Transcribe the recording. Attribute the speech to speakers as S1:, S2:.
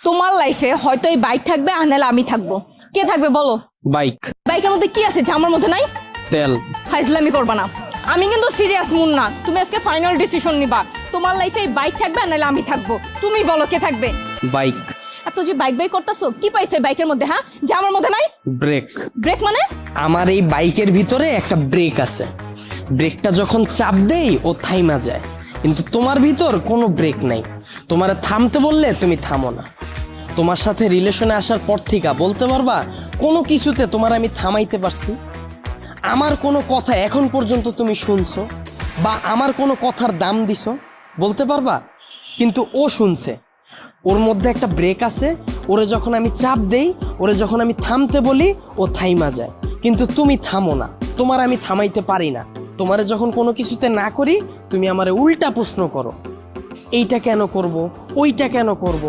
S1: তোমার লাইফে হয়তো এই বাইক থাকবে আর নাহলে আমি থাকবো, কে থাকবে বলো?
S2: বাইক।
S1: বাইকের মধ্যে কি আছে যে আমার মধ্যে নাই?
S2: তেল।
S1: ফাইজলামি করবা না, আমি কিন্তু সিরিয়াস মুন না। তুমি আজকে ফাইনাল ডিসিশন নিবা, তোমার লাইফে এই বাইক থাকবে আর নাহলে আমি থাকবো। তুমি বলো কে থাকবে?
S2: বাইক।
S1: এত যে বাইক বাইক করতেছো, কি পাইছো এই বাইকের মধ্যে? হ্যাঁ, যে আমার মধ্যে নাই?
S2: ব্রেক।
S1: ব্রেক মানে?
S2: আমার এই বাইকের ভিতরে একটা ব্রেক আছে, ব্রেকটা যখন চাপ দেই ও থাইমা যায়, কিন্তু তোমার ভিতর কোনো ব্রেক নাই। তোমার থামতে বললে তুমি থামো না। তোমার সাথে রিলেশনে আসার পর থেকে বলতে পারবা কোনো কিছুতে তোমার আমি থামাইতে পারছি? আমার কোনো কথা এখন পর্যন্ত তুমি শুনছো বা আমার কোনো কথার দাম দিছো বলতে পারবা? কিন্তু ও শুনছে, ওর মধ্যে একটা ব্রেক আছে। ওরে যখন আমি চাপ দেই, ওরে যখন আমি থামতে বলি, ও থাইমা যায়, কিন্তু তুমি থামো না। তোমার আমি থামাইতে পারি না। তোমারে যখন কোনো কিছুতে না করি, তুমি আমারে উল্টা প্রশ্ন করো, এইটা কেন করব, ওইটা কেন করব।